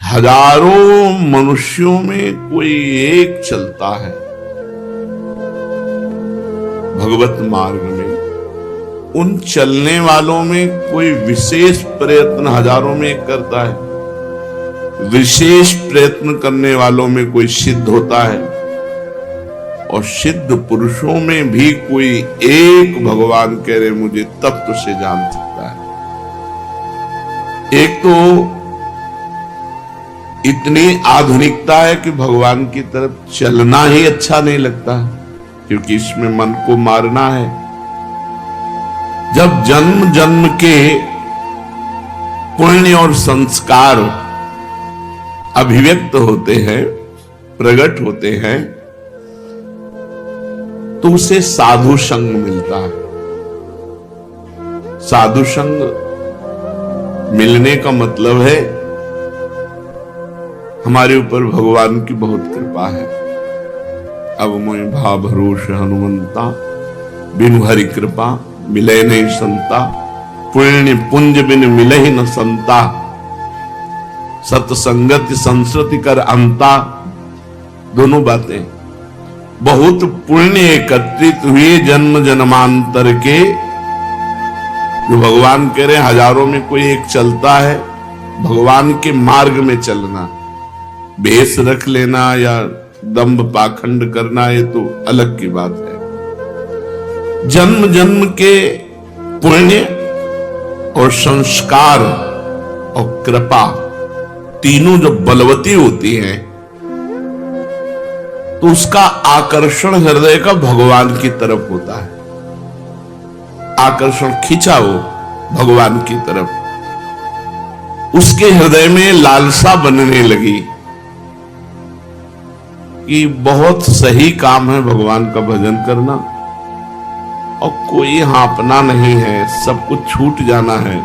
हजारों मनुष्यों में कोई एक चलता है भगवत मार्ग में। उन चलने वालों में कोई विशेष प्रयत्न हजारों में एक करता है। विशेष प्रयत्न करने वालों में कोई सिद्ध होता है, और सिद्ध पुरुषों में भी कोई एक भगवान कह रहे मुझे तत्व से जान सकता है। एक तो इतनी आधुनिकता है कि भगवान की तरफ चलना ही अच्छा नहीं लगता, क्योंकि इसमें मन को मारना है। जब जन्म जन्म के पुण्य और संस्कार अभिव्यक्त होते हैं, प्रकट होते हैं, तो उसे साधु संग मिलता है। साधु संग मिलने का मतलब है हमारे ऊपर भगवान की बहुत कृपा है। अब मोय भाव भरोस हनुमंता, बिनु हरि कृपा मिले नहीं संता, पुण्य पुंज बिन मिले ही न संता, सत्संगति संस्कृति कर अंता। दोनों बातें, बहुत पुण्य एकत्रित हुए जन्म जन्मांतर के, जो भगवान कह रहे हजारों में कोई एक चलता है। भगवान के मार्ग में चलना, भेष रख लेना या दंभ पाखंड करना, ये तो अलग की बात है। जन्म जन्म के पुण्य और संस्कार और कृपा तीनों जब बलवती होती हैं, तो उसका आकर्षण हृदय का भगवान की तरफ होता है। आकर्षण खींचा हो भगवान की तरफ, उसके हृदय में लालसा बनने लगी कि बहुत सही काम है भगवान का भजन करना, और कोई हाँपना नहीं है, सब कुछ छूट जाना है।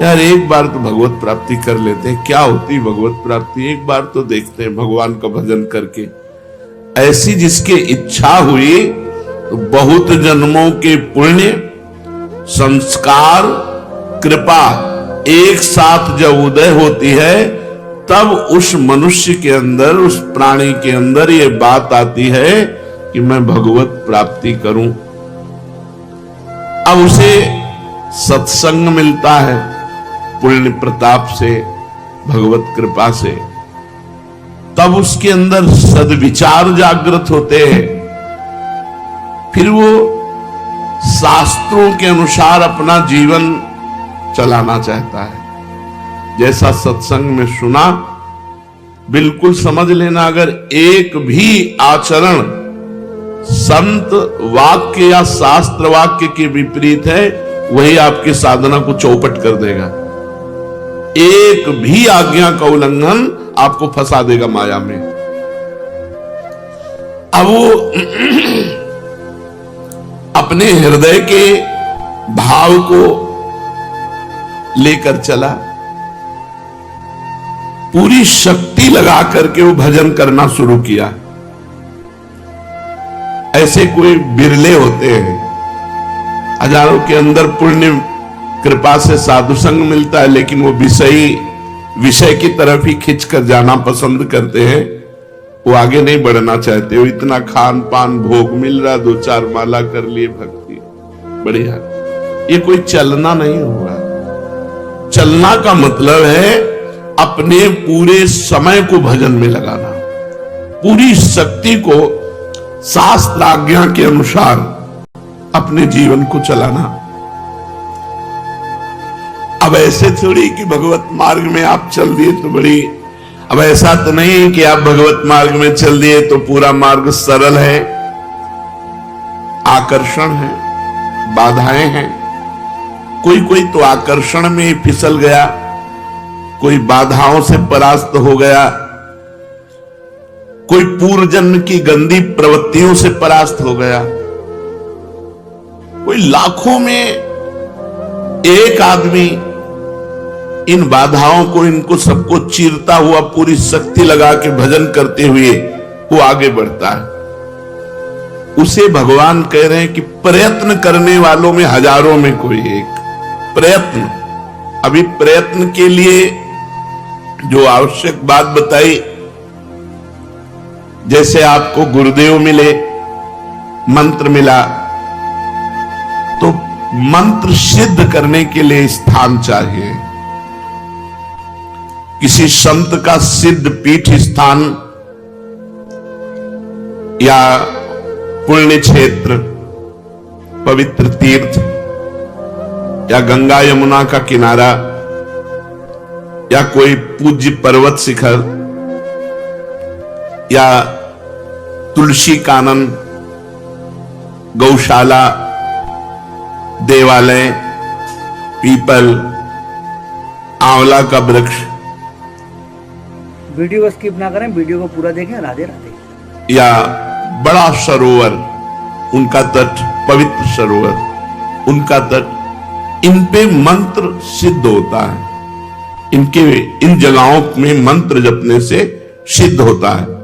यार एक बार तो भगवत प्राप्ति कर लेते हैं, क्या होती भगवत प्राप्ति, एक बार तो देखते हैं भगवान का भजन करके। ऐसी जिसकी इच्छा हुई तो बहुत जन्मों के पुण्य संस्कार कृपा एक साथ जब उदय होती है, तब उस मनुष्य के अंदर, उस प्राणी के अंदर ये बात आती है कि मैं भगवत प्राप्ति करूं। अब उसे सत्संग मिलता है पुण्य प्रताप से, भगवत कृपा से, तब उसके अंदर सद्विचार जागृत होते हैं। फिर वो शास्त्रों के अनुसार अपना जीवन चलाना चाहता है। जैसा सत्संग में सुना, बिल्कुल समझ लेना, अगर एक भी आचरण संत वाक्य या शास्त्र वाक्य के विपरीत है, वही आपकी साधना को चौपट कर देगा। एक भी आज्ञा का उल्लंघन आपको फंसा देगा माया में। अब वो अपने हृदय के भाव को लेकर चला, पूरी शक्ति लगा करके वो भजन करना शुरू किया। ऐसे कोई बिरले होते हैं, हजारों के अंदर पुण्य कृपा से साधु संग मिलता है, लेकिन वो विषय की तरफ ही खिंच कर जाना पसंद करते हैं। वो आगे नहीं बढ़ना चाहते। वो इतना खान पान भोग मिल रहा, 2-4 माला कर लिए, भक्ति बढ़िया। ये कोई चलना नहीं हुआ। चलना का मतलब है अपने पूरे समय को भजन में लगाना, पूरी शक्ति को शास्त्र आज्ञा के अनुसार अपने जीवन को चलाना। अब ऐसे थोड़ी कि भगवत मार्ग में आप चल दिए तो बड़ी, अब ऐसा तो नहीं कि आप भगवत मार्ग में चल दिए तो पूरा मार्ग सरल है। आकर्षण है, बाधाएं हैं। कोई तो आकर्षण में ही फिसल गया, कोई बाधाओं से परास्त हो गया, कोई पूर्व जन्म की गंदी प्रवृत्तियों से परास्त हो गया, कोई लाखों में एक आदमी इन बाधाओं को, इनको सबको चीरता हुआ पूरी शक्ति लगा के भजन करते हुए वो आगे बढ़ता है। उसे भगवान कह रहे हैं कि प्रयत्न करने वालों में हजारों में कोई एक। प्रयत्न, अभी प्रयत्न के लिए जो आवश्यक बात बताई, जैसे आपको गुरुदेव मिले, मंत्र मिला, तो मंत्र सिद्ध करने के लिए स्थान चाहिए। किसी संत का सिद्ध पीठ स्थान या पुण्य क्षेत्र, पवित्र तीर्थ या गंगा यमुना का किनारा या कोई पूज्य पर्वत शिखर या तुलसी कानन, गौशाला, देवालय, पीपल, आंवला का वृक्ष। वीडियो को स्किप ना करें, वीडियो को पूरा देखें। राधे राधे। या बड़ा सरोवर, उनका तट, पवित्र सरोवर, उनका तट, इन पे मंत्र सिद्ध होता है। इन जगहों में मंत्र जपने से सिद्ध होता है।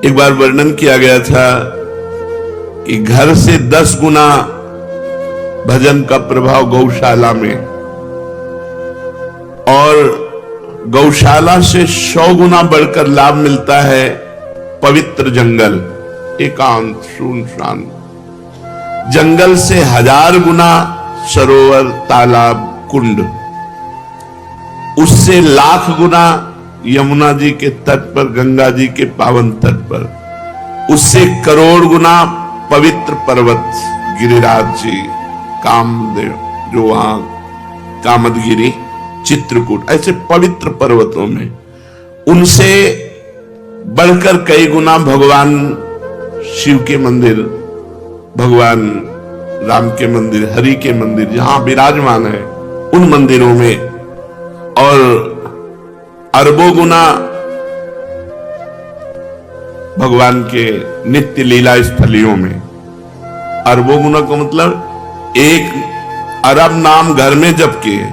एक बार वर्णन किया गया था कि घर से 10 गुना भजन का प्रभाव गौशाला में, और गौशाला से 100 गुना बढ़कर लाभ मिलता है पवित्र जंगल, एकांत सुनसान जंगल से 1000 गुना सरोवर, तालाब, कुंड, उससे 1,00,000 गुना यमुना जी के तट पर, गंगा जी के पावन तट पर, उससे 1 करोड़ गुना पवित्र पर्वत, गिरिराज जी, कामदेव जो वहां कामदगिरी, चित्रकूट, ऐसे पवित्र पर्वतों में, उनसे बढ़कर कई गुना भगवान शिव के मंदिर, भगवान राम के मंदिर, हरि के मंदिर जहां विराजमान है, उन मंदिरों में, और अरबों गुना भगवान के नित्य लीला स्थलियों में। अरबों गुना का मतलब 1 अरब नाम घर में जप किए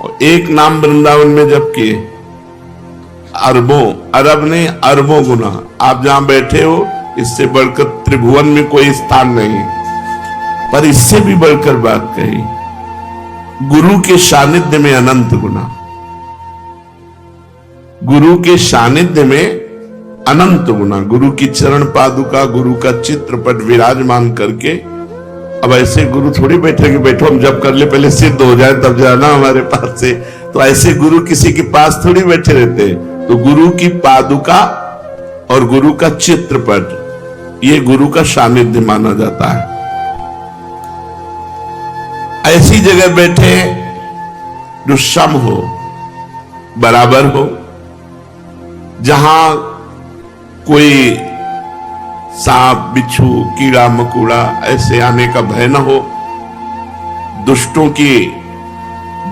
और 1 नाम वृंदावन में जप किए। अरबों, अरब ने अरबों गुना। आप जहां बैठे हो, इससे बढ़कर त्रिभुवन में कोई स्थान नहीं। पर इससे भी बढ़कर बात कही, गुरु के सानिध्य में अनंत गुना, गुरु के सानिध्य में अनंत गुना, गुरु की चरण पादुका, गुरु का चित्रपट विराजमान करके। अब ऐसे गुरु थोड़ी बैठे कि बैठो हम जब कर ले, पहले सिद्ध हो जाए तब जाना हमारे पास से, तो ऐसे गुरु किसी के पास थोड़ी बैठे रहते। तो गुरु की पादुका और गुरु का चित्रपट, ये गुरु का सानिध्य माना जाता है। ऐसी जगह बैठे जो सम हो, बराबर हो, जहां कोई सांप, बिच्छू, कीड़ा मकोड़ा ऐसे आने का भय न हो, दुष्टों की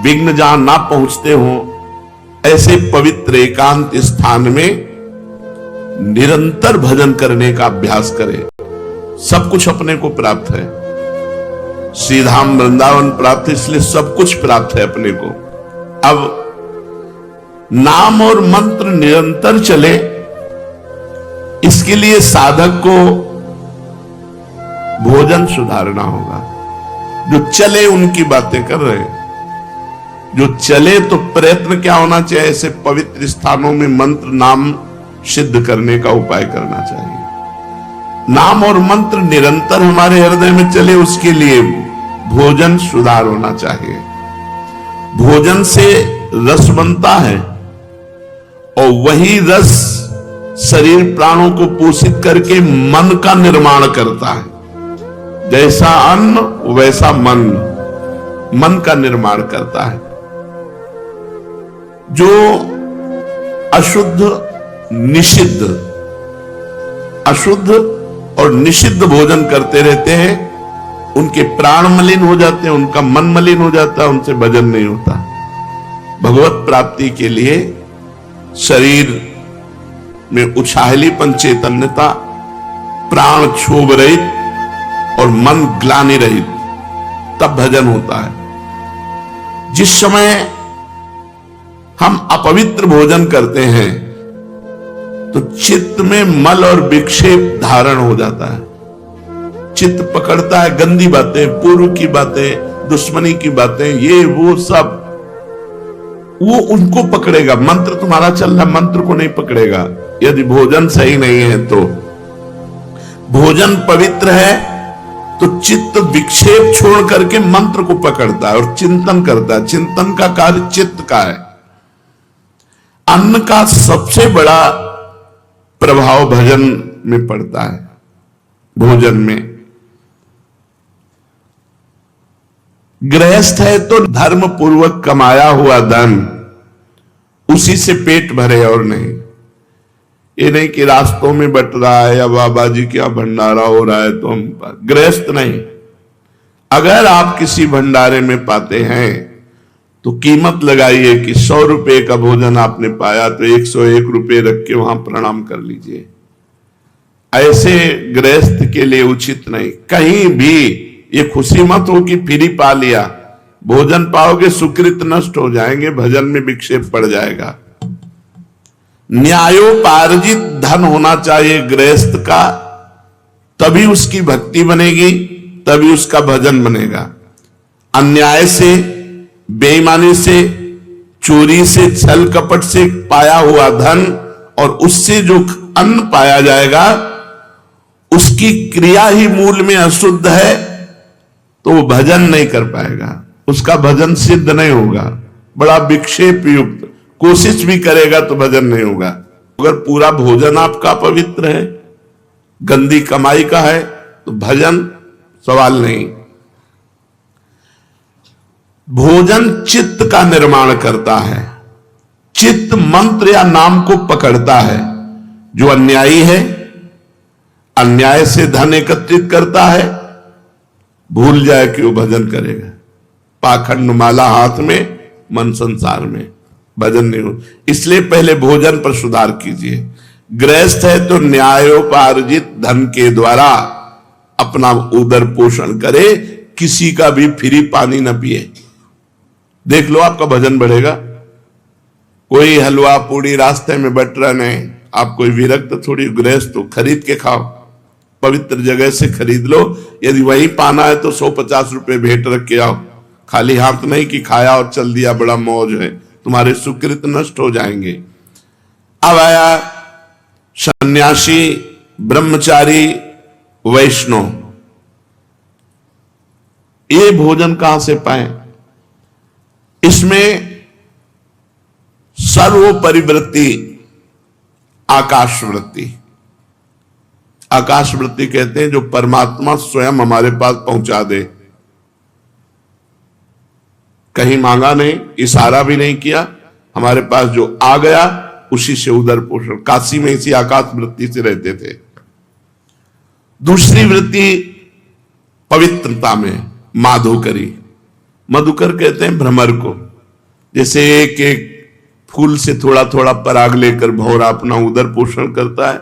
विघ्न जहां ना पहुंचते हो, ऐसे पवित्र एकांत स्थान में निरंतर भजन करने का अभ्यास करें। सब कुछ अपने को प्राप्त है, श्रीधाम वृंदावन प्राप्त, इसलिए सब कुछ प्राप्त है अपने को। अब नाम और मंत्र निरंतर चले, इसके लिए साधक को भोजन सुधारना होगा। जो चले उनकी बातें कर रहे हैं, जो चले तो प्रयत्न क्या होना चाहिए, ऐसे पवित्र स्थानों में मंत्र नाम सिद्ध करने का उपाय करना चाहिए। नाम और मंत्र निरंतर हमारे हृदय में चले, उसके लिए भोजन सुधार होना चाहिए। भोजन से रस बनता है और वही रस शरीर प्राणों को पोषित करके मन का निर्माण करता है। जैसा अन्न वैसा मन, मन का निर्माण करता है। जो अशुद्ध, निषिद्ध, अशुद्ध और निषिद्ध भोजन करते रहते हैं, उनके प्राण मलिन हो जाते हैं, उनका मन मलिन हो जाता है, उनसे भजन नहीं होता। भगवत प्राप्ति के लिए शरीर में उछाहलीपन, चैतन्यता, प्राण क्षोभ रहित और मन ग्लानि रहित, तब भजन होता है। जिस समय हम अपवित्र भोजन करते हैं तो चित्त में मल और विक्षेप धारण हो जाता है। चित्त पकड़ता है गंदी बातें, पूर्व की बातें, दुश्मनी की बातें, ये वो सब, वो उनको पकड़ेगा। मंत्र तुम्हारा चल रहा, मंत्र को नहीं पकड़ेगा। यदि भोजन सही नहीं है तो, भोजन पवित्र है तो चित्त विक्षेप छोड़ करके मंत्र को पकड़ता है और चिंतन करता है। चिंतन का कार्य चित्त का है। अन्न का सबसे बड़ा प्रभाव भजन में पड़ता है। भोजन में गृहस्थ है तो धर्म पूर्वक कमाया हुआ धन उसी से पेट भरे और नहीं। ये नहीं कि रास्तों में बट रहा है या बाबा जी क्या भंडारा हो रहा है तो हम गृहस्थ नहीं। अगर आप किसी भंडारे में पाते हैं तो कीमत लगाइए कि 100 रुपए का भोजन आपने पाया तो 101 रुपए रख के वहां प्रणाम कर लीजिए। ऐसे गृहस्थ के लिए उचित नहीं। कहीं भी ये खुशी मत हो कि फ्री पा लिया। भोजन पाओगे सुकृत नष्ट हो जाएंगे, भजन में विक्षेप पड़ जाएगा। न्यायोपार्जित धन होना चाहिए गृहस्थ का, तभी उसकी भक्ति बनेगी, तभी उसका भजन बनेगा। अन्याय से, बेईमानी से, चोरी से, छल कपट से पाया हुआ धन और उससे जो अन्न पाया जाएगा उसकी क्रिया ही मूल में अशुद्ध है तो वो भजन नहीं कर पाएगा, उसका भजन सिद्ध नहीं होगा। बड़ा विक्षेप युक्त कोशिश भी करेगा तो भजन नहीं होगा। अगर पूरा भोजन आपका पवित्र है, गंदी कमाई का है तो भजन सवाल नहीं। भोजन चित्त का निर्माण करता है। चित्त मंत्र या नाम को पकड़ता है। जो अन्यायी है अन्याय से धन एकत्रित करता है, भूल जाए कि वो भजन करेगा। पाखंड माला हाथ में, मन संसार में, भजन नहीं हो। इसलिए पहले भोजन पर सुधार कीजिए। गृहस्थ है तो न्यायोपार्जित धन के द्वारा अपना उदर पोषण करे, किसी का भी फ्री पानी न पिए। देख लो आपका भजन बढ़ेगा। कोई हलवा पूड़ी रास्ते में बट रहा नहीं, आप कोई विरक्त थोड़ी गृहस्थ हो, खरीद के खाओ, पवित्र जगह से खरीद लो। यदि वहीं पाना है तो 150 रुपए भेंट रख के आओ। खाली हाथ नहीं कि खाया और चल दिया, बड़ा मौज है, तुम्हारे सुकृत नष्ट हो जाएंगे। अब आया सन्यासी, ब्रह्मचारी, वैष्णव। ये भोजन कहां से पाए? इसमें सर्वोपरिवृत्ति आकाश वृत्ति। आकाश वृत्ति कहते हैं जो परमात्मा स्वयं हमारे पास पहुंचा दे। कहीं मांगा नहीं, इशारा भी नहीं किया, हमारे पास जो आ गया उसी से उदर पोषण। काशी में इसी आकाश वृत्ति से रहते थे। दूसरी वृत्ति पवित्रता में माधुकरी। मधुकर कहते हैं भ्रमर को। जैसे एक एक फूल से थोड़ा थोड़ा पराग लेकर भौरा अपना उदर पोषण करता है,